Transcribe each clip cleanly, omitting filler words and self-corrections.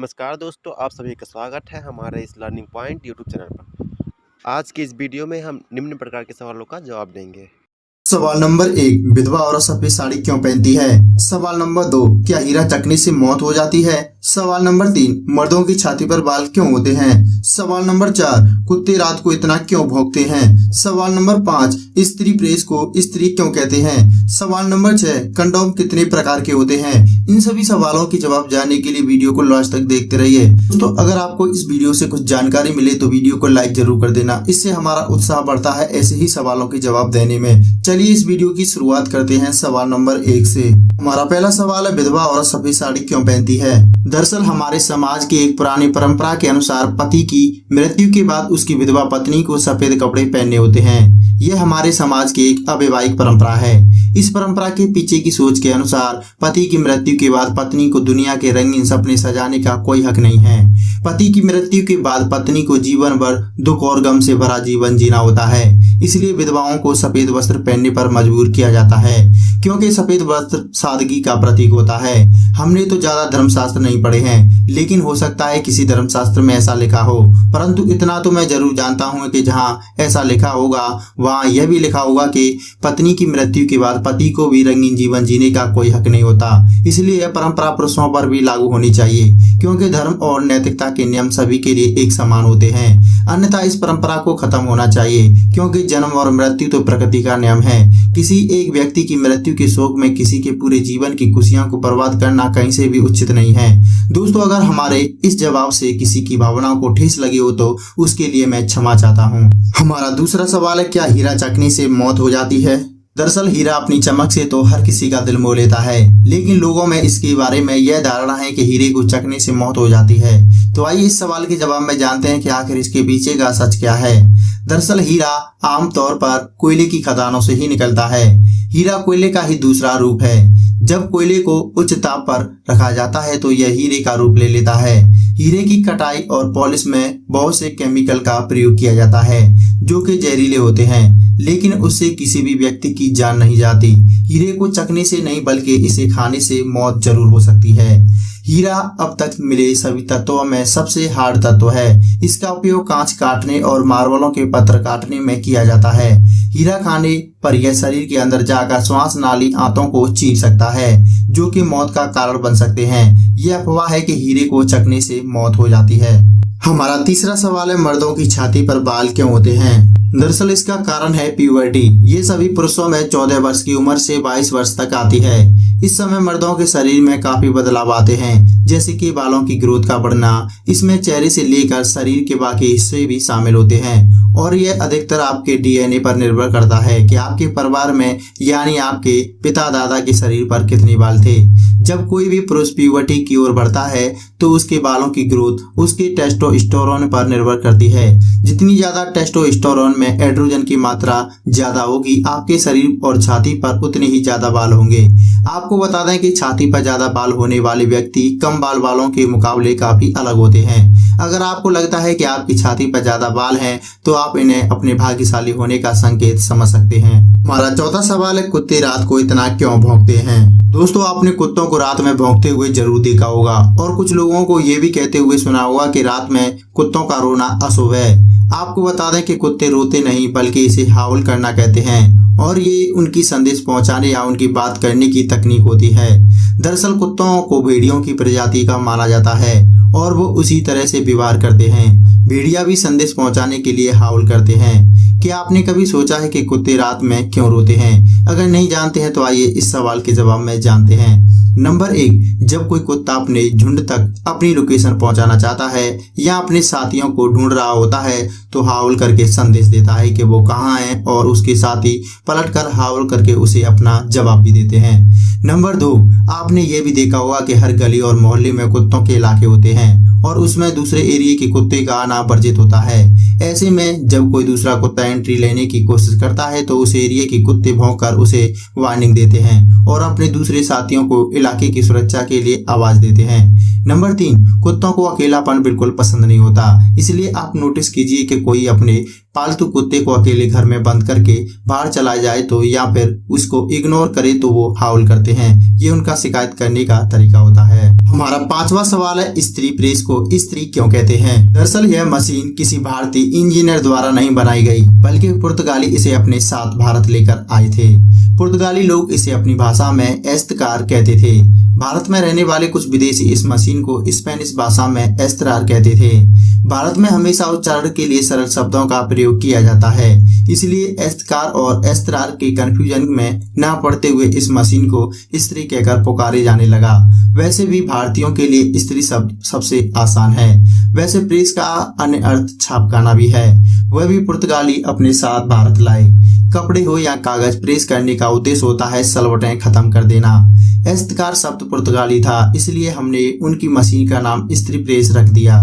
नमस्कार दोस्तों, आप सभी का स्वागत है हमारे इस लर्निंग पॉइंट यूट्यूब चैनल पर। आज की इस वीडियो में हम निम्न प्रकार के सवालों का जवाब देंगे। सवाल नंबर 1, विधवा औरत सफेद साड़ी क्यों पहनती है? सवाल नंबर 2, क्या हीरा चकने से मौत हो जाती है? सवाल नंबर 3, मर्दों की छाती पर बाल क्यों होते हैं? सवाल नंबर 4, कुत्ते रात को इतना क्यों भौंकते हैं? सवाल नंबर 5, स्त्री प्रेस को स्त्री क्यों कहते हैं? सवाल नंबर 6, कंडोम कितने प्रकार के होते हैं? इन सभी सवालों के जवाब जानने के लिए वीडियो को लास्ट तक देखते रहिए। दोस्तों, अगर आपको इस वीडियो से कुछ जानकारी मिले तो वीडियो को लाइक जरूर कर देना, इससे हमारा उत्साह बढ़ता है ऐसे ही सवालों के जवाब देने में। चलिए इस वीडियो की शुरुआत करते हैं सवाल नंबर 1 से। हमारा पहला सवाल है, विधवा औरत सफेद साड़ी क्यों पहनती है? दरअसल हमारे समाज की एक पुरानी परंपरा के अनुसार पति की मृत्यु के बाद उसकी विधवा पत्नी को सफेद कपड़े पहनने होते हैं। यह हमारे समाज की एक अवैवाहिक परंपरा है। इस परंपरा के पीछे की सोच के अनुसार पति की मृत्यु के बाद पत्नी को दुनिया के रंगीन सपने सजाने का कोई हक नहीं है। पति की मृत्यु के बाद पत्नी को जीवन भर दुख और गम से भरा जीवन जीना होता है। इसलिए विधवाओं को सफेद वस्त्र पहनने पर मजबूर किया जाता है, क्योंकि सफेद वस्त्र सादगी का प्रतीक होता है। हमने तो ज्यादा धर्मशास्त्र नहीं पढ़े हैं, लेकिन हो सकता है किसी धर्मशास्त्र में ऐसा लिखा हो, परंतु इतना तो मैं जरूर जानता हूँ कि जहाँ ऐसा लिखा होगा वहाँ यह भी लिखा होगा कि पत्नी की मृत्यु के बाद पति को भी रंगीन जीवन जीने का कोई हक नहीं होता। इसलिए यह परंपरा पुरुषों पर भी लागू होनी चाहिए, क्योंकि धर्म और नैतिकता के नियम सभी के लिए एक समान होते हैं। अन्यथा इस परंपरा को खत्म होना चाहिए, क्योंकि जन्म और मृत्यु तो प्रकृति का नियम है। किसी एक व्यक्ति की मृत्यु के शोक में किसी के पूरे जीवन की खुशियों को बर्बाद करना कहीं से भी उचित नहीं है। दोस्तों, अगर हमारे इस जवाब से किसी की भावनाओं को ठेस लगी हो तो उसके लिए मैं क्षमा चाहता हूँ। हमारा दूसरा सवाल है, क्या हीरा चकने से मौत हो जाती है? दरअसल हीरा अपनी चमक से तो हर किसी का दिल मोह लेता है, लेकिन लोगों में इसके बारे में यह धारणा है कि हीरे को चकने से मौत हो जाती है। तो आइए इस सवाल के जवाब में जानते हैं कि आखिर इसके पीछे का सच क्या है। दरअसल हीरा आमतौर पर कोयले की खदानों से ही निकलता है। हीरा कोयले का ही दूसरा रूप है। जब कोयले को उच्च ताप पर रखा जाता है तो यह हीरे का रूप ले लेता है। हीरे की कटाई और पॉलिश में बहुत से केमिकल का प्रयोग किया जाता है जो कि जहरीले होते हैं, लेकिन उससे किसी भी व्यक्ति की जान नहीं जाती। हीरे को चखने से नहीं बल्कि इसे खाने से मौत जरूर हो सकती है। हीरा अब तक मिले सभी तत्वों में सबसे हार्ड तत्व है। इसका उपयोग कांच काटने और मार्बलों के पत्थर काटने में किया जाता है। हीरा खाने पर यह शरीर के अंदर जाकर श्वास नाली आंतों को चीर सकता है, जो कि मौत का कारण बन सकते हैं। यह अफवाह है कि हीरे को चखने से मौत हो जाती है। हमारा तीसरा सवाल है, मर्दों की छाती पर बाल क्यों होते हैं? दरअसल इसका कारण है प्यूबर्टी। ये सभी पुरुषों में 14 वर्ष की उम्र से 22 वर्ष तक आती है। इस समय मर्दों के शरीर में काफी बदलाव आते हैं, जैसे कि बालों की ग्रोथ का बढ़ना। इसमें चेहरे से लेकर शरीर के बाकी हिस्से भी शामिल होते हैं, और यह अधिकतर आपके डीएनए पर निर्भर करता है कि आपके परिवार में यानी आपके पिता दादा के शरीर पर कितने बाल थे। जब कोई भी पुरुष प्यूबर्टी की ओर बढ़ता है तो उसके बालों की ग्रोथ उसके टेस्टोस्टेरोन पर निर्भर करती है। जितनी ज्यादा टेस्टोस्टेरोन में एड्रोजन की मात्रा ज्यादा होगी, आपके शरीर और छाती पर उतने ही ज्यादा बाल होंगे। आपको बता दें कि छाती पर ज्यादा बाल होने वाले व्यक्ति कम बाल वालों के मुकाबले काफी अलग होते हैं। अगर आपको लगता है कि आपकी छाती पर ज्यादा बाल हैं, तो आप इन्हें अपने भाग्यशाली होने का संकेत समझ सकते हैं। हमारा चौथा सवाल है, कुत्ते रात को इतना क्यों भौंकते हैं? दोस्तों, आपने कुत्तों को रात में भौंकते हुए जरूर देखा होगा, और कुछ लोगों को ये भी कहते हुए सुना होगा कि रात में कुत्तों का रोना अशुभ है। आपको बता दें कि कुत्ते रोते नहीं बल्कि इसे हाउल करना कहते हैं, और ये उनकी संदेश पहुंचाने या उनकी बात करने की तकनीक होती है। दरअसल कुत्तों को भेड़ियों की प्रजाति का माना जाता है और वो उसी तरह से व्यवहार करते हैं। भेड़िया भी संदेश पहुंचाने के लिए हाउल करते हैं। क्या आपने कभी सोचा है कि कुत्ते रात में क्यों रोते हैं? अगर नहीं जानते हैं तो आइए इस सवाल के जवाब में जानते हैं। नंबर 1, जब कोई कुत्ता अपने झुंड तक अपनी लोकेशन पहुंचाना चाहता है या अपने साथियों को ढूंढ रहा होता है तो हाउल करके संदेश देता है कि वो कहाँ है, और उसके साथी पलटकर हाउल करके उसे अपना जवाब भी देते हैं। नंबर 2, आपने ये भी देखा होगा कि हर गली और मोहल्ले में कुत्तों के इलाके होते हैं और उसमें दूसरे एरिया के कुत्ते का आना वर्जित होता है। ऐसे में जब कोई दूसरा कुत्ता एंट्री लेने की कोशिश करता है तो उस एरिया के कुत्ते भौंककर उसे वार्निंग देते हैं और अपने दूसरे साथियों को इलाके की सुरक्षा के लिए आवाज देते हैं। नंबर 3, कुत्तों को अकेलापन बिल्कुल पसंद नहीं होता, इसलिए आप नोटिस कीजिए कि कोई अपने पालतू कुत्ते को अकेले घर में बंद करके बाहर चला जाए तो या फिर उसको इग्नोर करे तो वो हाउल करते हैं। ये उनका शिकायत करने का तरीका होता है। हमारा 5वां सवाल है, स्त्री प्रेस को स्त्री क्यों कहते हैं? दरअसल यह मशीन किसी भारतीय इंजीनियर द्वारा नहीं बनाई गई, बल्कि पुर्तगाली इसे अपने साथ भारत लेकर आए थे। पुर्तगाली लोग इसे अपनी भाषा में एस्तकार कहते थे। भारत में रहने वाले कुछ विदेशी इस मशीन को स्पेनिश भाषा में एस्तरार कहते थे। भारत में हमेशा उच्चारण के लिए सरल शब्दों का प्रयोग किया जाता है, इसलिए एस्तकार और एस्तरार के कंफ्यूजन में न पड़ते हुए इस मशीन को स्त्री कहकर पुकारे जाने लगा। वैसे भी भारतीयों के लिए स्त्री शब्द सबसे आसान है। वैसे प्रेस का अन्य अर्थ छापखाना भी है, वह भी पुर्तगाली अपने साथ भारत लाए। कपड़े हो या कागज, प्रेस करने का उद्देश्य होता है सलवटें खत्म कर देना। एस्तकार शब्द पुर्तगाली था, इसलिए हमने उनकी मशीन का नाम स्त्री प्रेस रख दिया।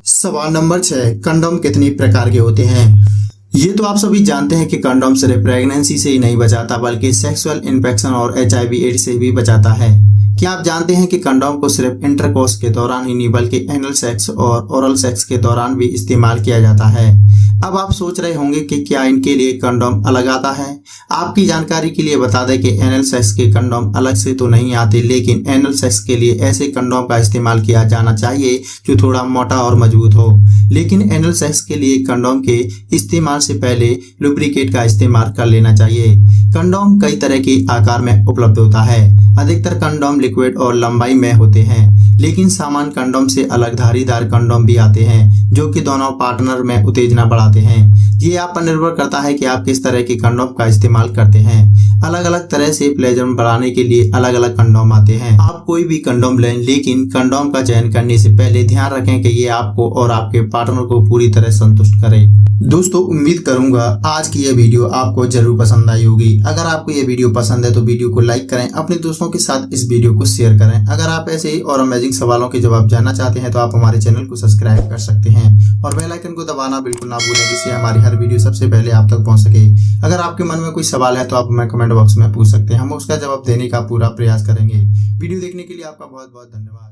सवाल नंबर 6, कंडोम कितने प्रकार के होते हैं? ये तो आप सभी जानते हैं कि कंडोम सिर्फ प्रेगनेंसी से ही नहीं बचाता, बल्कि सेक्सुअल इन्फेक्शन और HIV एड्स से भी बचाता है। क्या आप जानते हैं कि कंडोम को सिर्फ इंटरकोर्स के दौरान ही नहीं, बल्कि एनल सेक्स और ओरल सेक्स के दौरान भी इस्तेमाल किया जाता है? अब आप सोच रहे होंगे कि क्या इनके लिए कंडोम अलग आता है? आपकी जानकारी के लिए बता दें कि एनल सेक्स के कंडोम अलग से तो नहीं आते, लेकिन एनल सेक्स के लिए ऐसे कंडोम का इस्तेमाल किया जाना चाहिए जो थोड़ा मोटा और मजबूत हो। लेकिन एनल सेक्स के लिए कंडोम के इस्तेमाल से पहले लुब्रिकेट का इस्तेमाल कर लेना चाहिए। कंडोम कई तरह के आकार में उपलब्ध होता है। अधिकतर कंडोम लिक्विड और लंबाई में होते हैं, लेकिन सामान्य कंडोम से अलग धारीदार कंडोम भी आते हैं जो कि दोनों पार्टनर में उत्तेजना बढ़ाते हैं। ये आप पर निर्भर करता है कि आप किस तरह के कंडोम का इस्तेमाल करते हैं। अलग अलग तरह से प्लेजर बढ़ाने के लिए अलग अलग कंडोम आते हैं। आप कोई भी कंडोम लें, लेकिन कंडोम का चयन करने से पहले ध्यान रखें कि ये आपको और आपके पार्टनर को पूरी तरह संतुष्ट करे। दोस्तों, उम्मीद करूंगा आज की यह वीडियो आपको जरूर पसंद आई होगी। अगर आपको यह वीडियो पसंद है तो वीडियो को लाइक करें, अपने दोस्तों के साथ इस वीडियो को शेयर करें। अगर आप ऐसे ही और अमेजिंग सवालों के जवाब जानना चाहते हैं तो आप हमारे चैनल को सब्सक्राइब कर सकते हैं और बेल आइकन को दबाना बिल्कुल ना भूलें, जिससे हमारी हर वीडियो सबसे पहले आप तक पहुंच सके। अगर आपके मन में कोई सवाल है तो आप हमें कमेंट बॉक्स में पूछ सकते हैं, हम उसका जवाब देने का पूरा प्रयास करेंगे। वीडियो देखने के लिए आपका बहुत बहुत धन्यवाद।